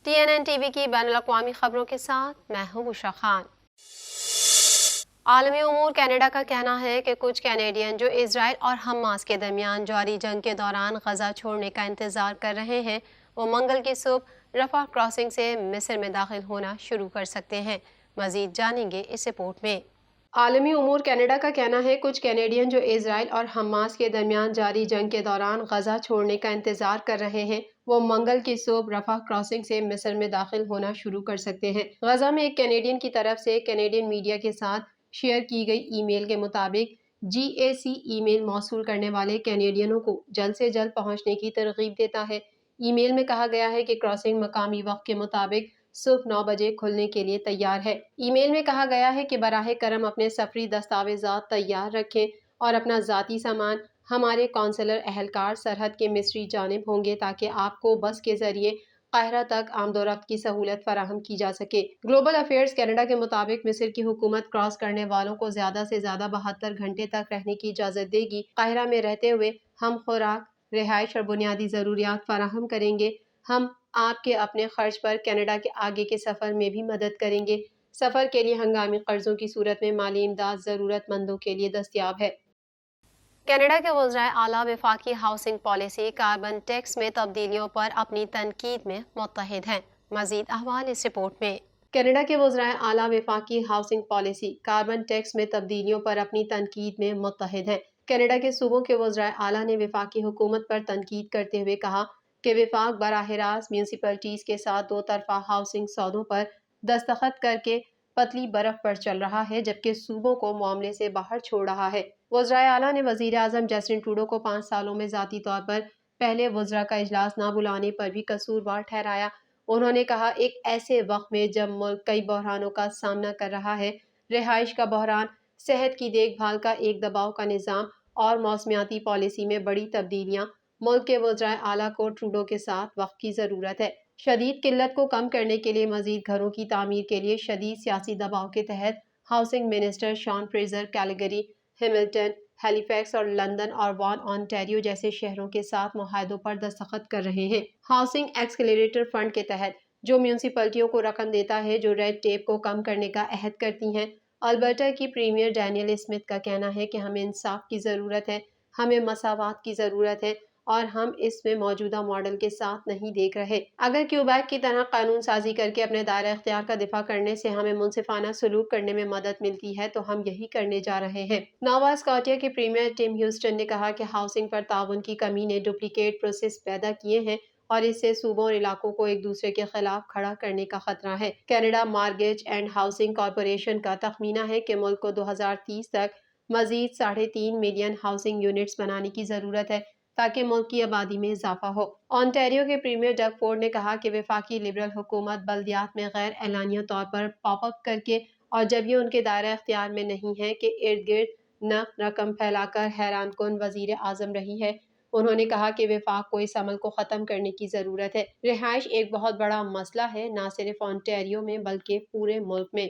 TNN T V کی بین الاقوامی خبروں کے ساتھ میں ہوں بشرا خان۔ عالمی امور کینیڈا کا کہنا ہے کہ کچھ کینیڈین جو اسرائیل اور حماس کے درمیان جاری جنگ کے دوران غزہ چھوڑنے کا انتظار کر رہے ہیں وہ منگل کی صبح رفح کراسنگ سے مصر میں داخل ہونا شروع کر سکتے ہیں۔ مزید جانیں گے اس رپورٹ میں۔ عالمی امور کینیڈا کا کہنا ہے کچھ کینیڈین جو اسرائیل اور حماس کے درمیان جاری جنگ کے دوران غزہ چھوڑنے کا انتظار کر رہے ہیں وہ منگل کی صبح رفح کراسنگ سے مصر میں داخل ہونا شروع کر سکتے ہیں۔ غزہ میں ایک کینیڈین کی طرف سے کینیڈین میڈیا کے ساتھ شیئر کی گئی ای میل کے مطابق GAC ای میل موصول کرنے والے کینیڈینوں کو جلد سے جلد پہنچنے کی ترغیب دیتا ہے۔ ای میل میں کہا گیا ہے کہ کراسنگ مقامی وقت کے مطابق صبح 9 بجے کھلنے کے لیے تیار ہے۔ ای میل میں کہا گیا ہے کہ براہ کرم اپنے سفری دستاویزات تیار رکھیں اور اپنا ذاتی سامان ہمارے کونسلر اہلکار سرحد کے مصری جانب ہوں گے تاکہ آپ کو بس کے ذریعے قاہرہ تک آمد و رفت کی سہولت فراہم کی جا سکے۔ گلوبل افیئرز کینیڈا کے مطابق مصر کی حکومت کراس کرنے والوں کو زیادہ سے زیادہ 72 گھنٹے تک رہنے کی اجازت دے گی۔ قاہرہ میں رہتے ہوئے ہم خوراک، رہائش اور بنیادی ضروریات فراہم کریں گے۔ ہم آپ کے اپنے خرچ پر کینیڈا کے آگے کے سفر میں بھی مدد کریں گے۔ سفر کے لیے ہنگامی قرضوں کی صورت میں مالی امداد ضرورت مندوں کے لیے دستیاب ہے۔ کینیڈا کے وزرائے اعلیٰ وفاقی ہاؤسنگ پالیسی کاربن ٹیکس میں تبدیلیوں پر اپنی تنقید میں متحد ہیں۔ مزید احوال اس رپورٹ میں۔ کینیڈا کے وزرائے اعلیٰ وفاقی ہاؤسنگ پالیسی کاربن ٹیکس میں تبدیلیوں پر اپنی تنقید میں متحد ہیں۔ کینیڈا کے صوبوں کے وزرائے اعلیٰ نے وفاقی حکومت پر تنقید کرتے ہوئے کہا کہ وفاق براہ راست میونسپلٹیز کے ساتھ دو طرفہ ہاؤسنگ سودوں پر دستخط کر کے پتلی برف پر چل رہا ہے جبکہ صوبوں کو معاملے سے باہر چھوڑ رہا ہے۔ وزرائے اعلیٰ نے وزیر اعظم جسٹن ٹروڈو کو 5 سالوں میں ذاتی طور پر پہلے وزراء کا اجلاس نہ بلانے پر بھی قصوروار ٹھہرایا۔ انہوں نے کہا ایک ایسے وقت میں جب ملک کئی بحرانوں کا سامنا کر رہا ہے، رہائش کا بحران، صحت کی دیکھ بھال کا ایک دباؤ کا نظام اور موسمیاتی پالیسی میں بڑی تبدیلیاں، ملک کے وزرائے اعلیٰ کو ٹروڈو کے ساتھ وقت کی ضرورت ہے۔ شدید قلت کو کم کرنے کے لیے مزید گھروں کی تعمیر کے لیے شدید سیاسی دباؤ کے تحت ہاؤسنگ منسٹر شان فریزر کیلگری، ہیملٹن، ہیلی فیکس اور لندن اور وان آنٹیریو جیسے شہروں کے ساتھ معاہدوں پر دستخط کر رہے ہیں۔ ہاؤسنگ ایکسیلریٹر فنڈ کے تحت جو میونسپلٹیوں کو رقم دیتا ہے جو ریڈ ٹیپ کو کم کرنے کا عہد کرتی ہیں۔ البرٹا کی پریمیئر ڈینیل اسمتھ کا کہنا ہے کہ ہمیں انصاف کی ضرورت ہے، ہمیں مساوات کی ضرورت ہے اور ہم اس میں موجودہ ماڈل کے ساتھ نہیں دیکھ رہے۔ اگر کیوبیک کی طرح قانون سازی کر کے اپنے دائرہ اختیار کا دفاع کرنے سے ہمیں منصفانہ سلوک کرنے میں مدد ملتی ہے تو ہم یہی کرنے جا رہے ہیں۔ نووا اسکاٹیا کے پریمیئر ٹم ہیوسٹن نے کہا کہ ہاؤسنگ پر تعاون کی کمی نے ڈپلیکیٹ پروسیس پیدا کیے ہیں اور اس سے صوبوں اور علاقوں کو ایک دوسرے کے خلاف کھڑا کرنے کا خطرہ ہے۔ Canada mortgage and housing corporation کا تخمینہ ہے کہ ملک کو 2030 تک مزید 3.5 ملین ہاؤسنگ یونٹس بنانے کی ضرورت ہے تاکہ ملک کی آبادی میں اضافہ ہو۔ آنٹیریو کے پریمیئر ڈگ فورڈ نے کہا کہ وفاقی لبرل حکومت بلدیات میں غیر اعلانیہ طور پر پاپ اپ کر کے اور جب یہ ان کے دائرہ اختیار میں نہیں ہے کہ ارد گرد نقد رقم پھیلا کر حیران کن وزیر اعظم رہی ہے۔ انہوں نے کہا کہ وفاق کو اس عمل کو ختم کرنے کی ضرورت ہے۔ رہائش ایک بہت بڑا مسئلہ ہے نہ صرف آنٹیریو میں بلکہ پورے ملک میں۔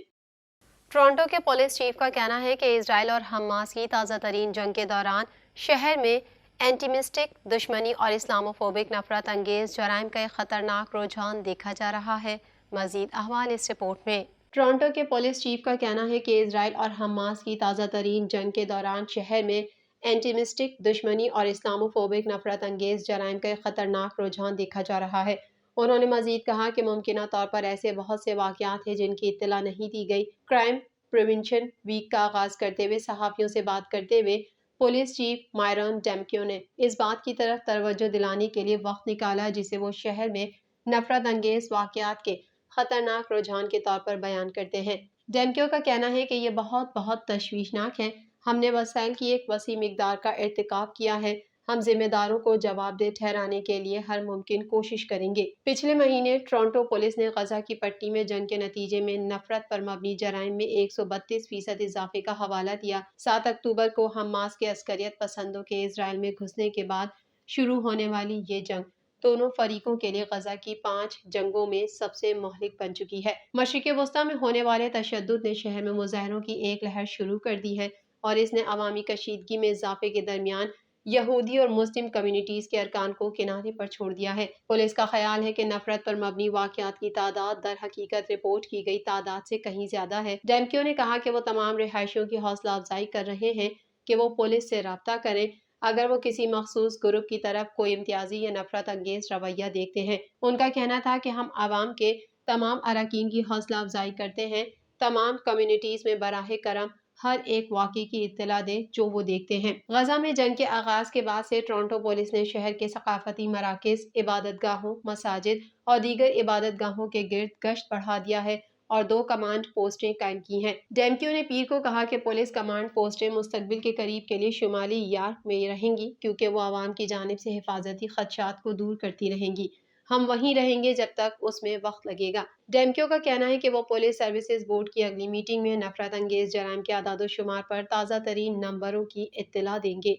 ٹورانٹو کے پولیس چیف کا کہنا ہے کہ اسرائیل اور حماس کی تازہ ترین جنگ کے دوران شہر میں اینٹیمسٹک دشمنی اور اسلاموفوبک نفرت انگیز جرائم کا ایک خطرناک رجحان دیکھا جا رہا ہے۔ مزید احوال اس رپورٹ میں۔ ٹورانٹو کے پولیس چیف کا کہنا ہے کہ اسرائیل اور حماس کی تازہ ترین جنگ کے دوران شہر میں اینٹیمسٹک دشمنی اور اسلاموفوبک نفرت انگیز جرائم کا ایک خطرناک رجحان دیکھا جا رہا ہے۔ انہوں نے مزید کہا کہ ممکنہ طور پر ایسے بہت سے واقعات ہیں جن کی اطلاع نہیں دی گئی۔ کرائم پریونشن ویک کا آغاز کرتے ہوئے صحافیوں سے بات کرتے ہوئے پولیس چیف مائرون ڈیمکیو نے اس بات کی طرف توجہ دلانے کے لیے وقت نکالا جسے وہ شہر میں نفرت انگیز واقعات کے خطرناک رجحان کے طور پر بیان کرتے ہیں۔ ڈیمکیو کا کہنا ہے کہ یہ بہت تشویشناک ہے۔ ہم نے وسائل کی ایک وسیع مقدار کا ارتکاب کیا ہے۔ ہم ذمہ داروں کو جواب دہ ٹھہرانے کے لیے ہر ممکن کوشش کریں گے۔ پچھلے مہینے ٹورانٹو پولیس نے غزہ کی پٹی میں جنگ کے نتیجے میں نفرت پر مبنی جرائم میں 132% اضافے کا حوالہ دیا۔ 7 اکتوبر کو حماس کے عسکریت پسندوں کے اسرائیل میں گھسنے کے بعد شروع ہونے والی یہ جنگ دونوں فریقوں کے لیے غزہ کی 5 جنگوں میں سب سے مہلک بن چکی ہے۔ مشرق وسطیٰ میں ہونے والے تشدد نے شہر میں مظاہروں کی ایک لہر شروع کر دی ہے اور اس نے عوامی کشیدگی میں اضافے کے درمیان یہودی اور مسلم کمیونٹیز کے ارکان کو کنارے پر چھوڑ دیا ہے۔ پولیس کا خیال ہے کہ نفرت پر مبنی واقعات کی تعداد در حقیقت رپورٹ کی گئی تعداد سے کہیں زیادہ ہے۔ ڈیمکیو نے کہا کہ وہ تمام رہائشیوں کی حوصلہ افزائی کر رہے ہیں کہ وہ پولیس سے رابطہ کریں اگر وہ کسی مخصوص گروپ کی طرف کوئی امتیازی یا نفرت انگیز رویہ دیکھتے ہیں۔ ان کا کہنا تھا کہ ہم عوام کے تمام اراکین کی حوصلہ افزائی کرتے ہیں، تمام کمیونٹیز میں براہ کرم ہر ایک واقعے کی اطلاع دیں جو وہ دیکھتے ہیں۔ غزہ میں جنگ کے آغاز کے بعد سے ٹورنٹو پولیس نے شہر کے ثقافتی مراکز، عبادت گاہوں، مساجد اور دیگر عبادت گاہوں کے گرد گشت بڑھا دیا ہے اور 2 کمانڈ پوسٹیں قائم کی ہیں۔ ڈیمکیو نے پیر کو کہا کہ پولیس کمانڈ پوسٹیں مستقبل کے قریب کے لیے شمالی یارک میں رہیں گی کیونکہ وہ عوام کی جانب سے حفاظتی خدشات کو دور کرتی رہیں گی۔ ہم وہیں رہیں گے جب تک اس میں وقت لگے گا۔ ڈیمکیو کا کہنا ہے کہ وہ پولیس سروسز بورڈ کی اگلی میٹنگ میں نفرت انگیز جرائم کے اعداد و شمار پر تازہ ترین نمبروں کی اطلاع دیں گے۔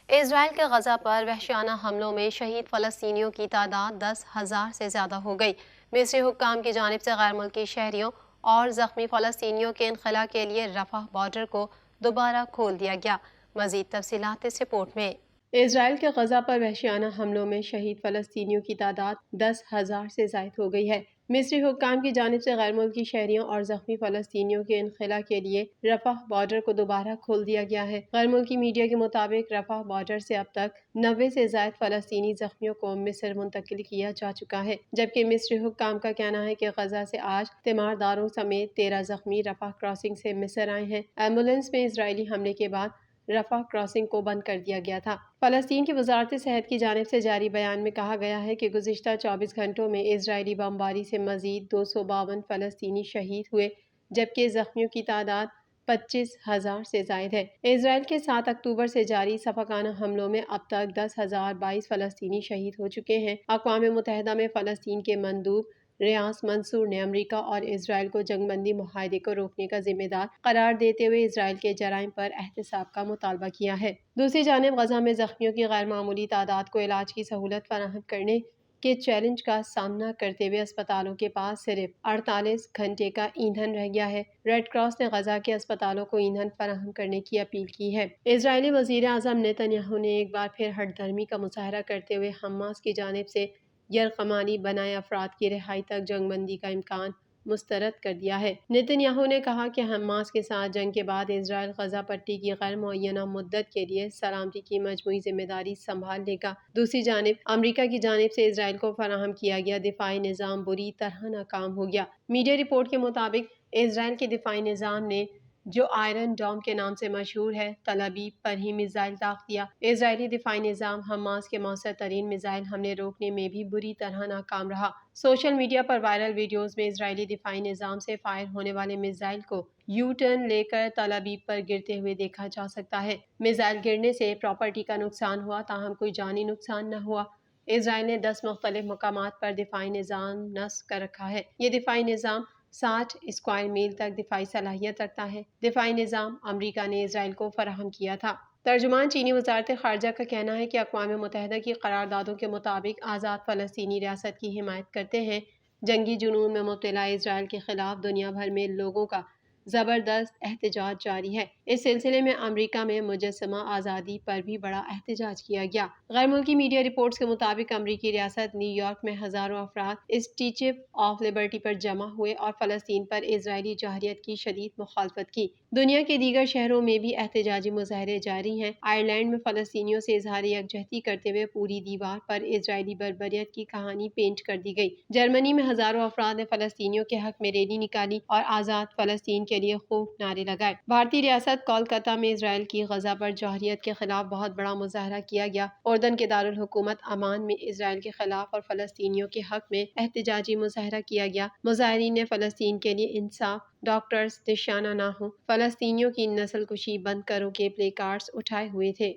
اسرائیل کے غزہ پر وحشیانہ حملوں میں شہید فلسطینیوں کی تعداد 10,000 سے زیادہ ہو گئی۔ مصری حکام کی جانب سے غیر ملکی شہریوں اور زخمی فلسطینیوں کے انخلاء کے لیے رفح بارڈر کو دوبارہ کھول دیا گیا۔ مزید تفصیلات اس رپورٹ میں۔ اسرائیل کے غزہ پر وحشیانہ حملوں میں شہید فلسطینیوں کی تعداد 10,000 سے زائد ہو گئی ہے۔ مصری حکام کی جانب سے غیر ملکی شہریوں اور زخمی فلسطینیوں کے انخلاء کے لیے رفح بارڈر کو دوبارہ کھول دیا گیا ہے۔ غیر ملکی میڈیا کے مطابق رفح بارڈر سے اب تک 90 سے زائد فلسطینی زخمیوں کو مصر منتقل کیا جا چکا ہے، جبکہ مصری حکام کا کہنا ہے کہ غزہ سے آج تیمارداروں سمیت 13 زخمی رفح کراسنگ سے مصر آئے ہیں۔ ایمبولینس میں اسرائیلی حملے کے بعد رفح کراسنگ کو بند کر دیا گیا تھا۔ فلسطین کی وزارت صحت کی جانب سے جاری بیان میں کہا گیا ہے کہ گزشتہ 24 گھنٹوں میں اسرائیلی بمباری سے مزید 252 فلسطینی شہید ہوئے، جبکہ زخمیوں کی تعداد 25,000 سے زائد ہے۔ اسرائیل کے 7 اکتوبر سے جاری سفاکانہ حملوں میں اب تک 10,022 فلسطینی شہید ہو چکے ہیں۔ اقوام متحدہ میں فلسطین کے مندوب ریاض منصور نے امریکہ اور اسرائیل کو جنگ بندی معاہدے کو روکنے کا ذمہ دار قرار دیتے ہوئے اسرائیل کے جرائم پر احتساب کا مطالبہ کیا ہے۔ دوسری جانب غزہ میں زخمیوں کی غیر معمولی تعداد کو علاج کی سہولت فراہم کرنے کے چیلنج کا سامنا کرتے ہوئے اسپتالوں کے پاس صرف 48 گھنٹے کا ایندھن رہ گیا ہے۔ ریڈ کراس نے غزہ کے اسپتالوں کو ایندھن فراہم کرنے کی اپیل کی ہے۔ اسرائیلی وزیر اعظم نیتن یاہو نے ایک بار پھر ہٹ دھرمی کا مظاہرہ کرتے ہوئے حماس کی جانب سے یرغمالی بنائے افراد کی رہائی تک جنگ بندی کا امکان مسترد کر دیا ہے۔ نیتن یاہو نے کہا کہ حماس کے ساتھ جنگ کے بعد اسرائیل غزہ پٹی کی غیر معینہ مدت کے لیے سلامتی کی مجموعی ذمہ داری سنبھال لے گا۔ دوسری جانب امریکہ کی جانب سے اسرائیل کو فراہم کیا گیا دفاعی نظام بری طرح ناکام ہو گیا۔ میڈیا رپورٹ کے مطابق اسرائیل کے دفاعی نظام نے جو آئرن ڈوم کے نام سے مشہور ہے، تل ابیب پر ہی میزائل داغ دیا۔ اسرائیلی دفاعی نظام حماس کے مؤثر ترین میزائل حملے روکنے میں بھی بری طرح ناکام رہا۔ سوشل میڈیا پر وائرل ویڈیوز میں اسرائیلی دفاعی نظام سے فائر ہونے والے میزائل کو یو ٹرن لے کر تل ابیب پر گرتے ہوئے دیکھا جا سکتا ہے۔ میزائل گرنے سے پراپرٹی کا نقصان ہوا، تاہم کوئی جانی نقصان نہ ہوا۔ اسرائیل نے 10 مختلف مقامات پر دفاعی نظام نصب کر رکھا ہے۔ یہ دفاعی نظام 60 اسکوائر میل تک دفاعی صلاحیت رکھتا ہے۔ دفاعی نظام امریکہ نے اسرائیل کو فراہم کیا تھا۔ ترجمان چینی وزارت خارجہ کا کہنا ہے کہ اقوام متحدہ کی قراردادوں کے مطابق آزاد فلسطینی ریاست کی حمایت کرتے ہیں۔ جنگی جنون میں مبتلا اسرائیل کے خلاف دنیا بھر میں لوگوں کا زبردست احتجاج جاری ہے۔ اس سلسلے میں امریکہ میں مجسمہ آزادی پر بھی بڑا احتجاج کیا گیا۔ غیر ملکی میڈیا رپورٹس کے مطابق امریکی ریاست نیو یارک میں ہزاروں افراد اسٹیچو آف لبرٹی پر جمع ہوئے اور فلسطین پر اسرائیلی جارحیت کی شدید مخالفت کی۔ دنیا کے دیگر شہروں میں بھی احتجاجی مظاہرے جاری ہیں۔ آئرلینڈ میں فلسطینیوں سے اظہار یکجہتی کرتے ہوئے پوری دیوار پر اسرائیلی بربریت کی کہانی پینٹ کر دی گئی۔ جرمنی میں ہزاروں افراد نے فلسطینیوں کے حق میں ریلی نکالی اور آزاد فلسطین کے لیے خوب نعرے لگائے۔ بھارتی ریاست کولکتہ میں اسرائیل کی غزہ پر جارحیت کے خلاف بہت بڑا مظاہرہ کیا گیا۔ اردن کے دارالحکومت عمان میں اسرائیل کے خلاف اور فلسطینیوں کے حق میں احتجاجی مظاہرہ کیا گیا۔ مظاہرین نے فلسطین کے لیے انصاف، ڈاکٹرز نشانہ نہ ہوں، فلسطینیوں کی نسل کشی بند کرو کے پلے کارڈز اٹھائے ہوئے تھے۔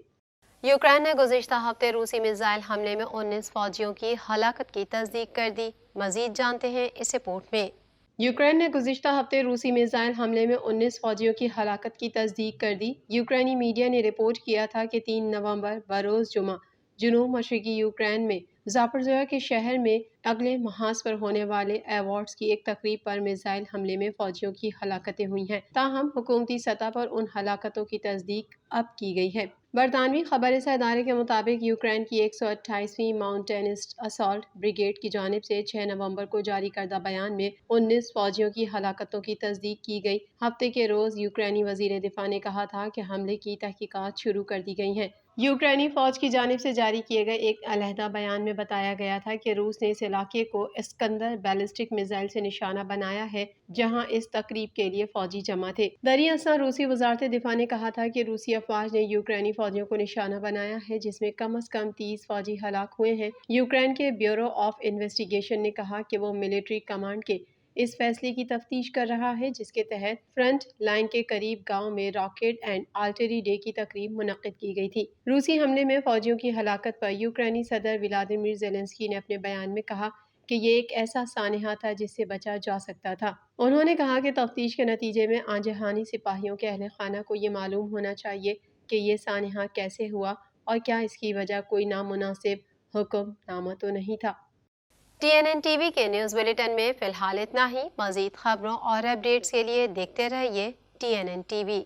یوکرین نے گزشتہ ہفتے روسی میزائل حملے میں 19 فوجیوں کی ہلاکت کی تصدیق کر دی۔ مزید جانتے ہیں اس رپورٹ میں۔ یوکرین نے گزشتہ ہفتے روسی میزائل حملے میں 19 فوجیوں کی ہلاکت کی تصدیق کر دی۔ یوکرینی میڈیا نے رپورٹ کیا تھا کہ 3 نومبر بروز جمعہ جنوب مشرقی یوکرین میں زاپورژیہ کے شہر میں اگلے محاذ پر ہونے والے ایوارڈز کی ایک تقریب پر میزائل حملے میں فوجیوں کی ہلاکتیں ہوئی ہیں، تاہم حکومتی سطح پر ان ہلاکتوں کی تصدیق اب کی گئی ہے۔ برطانوی خبر رساں ادارے کے مطابق یوکرین کی 128ویں ماؤنٹینسٹ اسالٹ بریگیڈ کی جانب سے 6 نومبر کو جاری کردہ بیان میں 19 فوجیوں کی ہلاکتوں کی تصدیق کی گئی۔ ہفتے کے روز یوکرینی وزیر دفاع نے کہا تھا کہ حملے کی تحقیقات شروع کر دی گئی ہیں۔ یوکرینی فوج کی جانب سے جاری کیے گئے ایک علیحدہ بیان میں بتایا گیا تھا کہ روس نے اس علاقے کو اسکندر بیلسٹک میزائل سے نشانہ بنایا ہے جہاں اس تقریب کے لیے فوجی جمع تھے۔ دریں اثر روسی وزارت دفاع نے کہا تھا کہ روسی افواج نے یوکرینی فوجیوں کو نشانہ بنایا ہے جس میں کم از کم 30 فوجی ہلاک ہوئے ہیں۔ یوکرین کے بیورو آف انویسٹیگیشن نے کہا کہ وہ ملٹری کمانڈ کے اس فیصلے کی تفتیش کر رہا ہے جس کے تحت فرنٹ لائن کے قریب گاؤں میں راکٹ اینڈ آرٹری ڈے کی تقریب منعقد کی گئی تھی۔ روسی حملے میں فوجیوں کی ہلاکت پر یوکرینی صدر ولادیمیر زیلنسکی نے اپنے بیان میں کہا کہ یہ ایک ایسا سانحہ تھا جس سے بچا جا سکتا تھا۔ انہوں نے کہا کہ تفتیش کے نتیجے میں آن جہانی سپاہیوں کے اہل خانہ کو یہ معلوم ہونا چاہیے کہ یہ سانحہ کیسے ہوا اور کیا اس کی وجہ کوئی نامناسب حکم نامہ تو نہیں تھا۔ TNN ٹی وی کے نیوز بلیٹن میں فی الحال اتنا ہی۔ مزید خبروں اور اپڈیٹس کے لیے دیکھتے رہیے TNN ٹی وی۔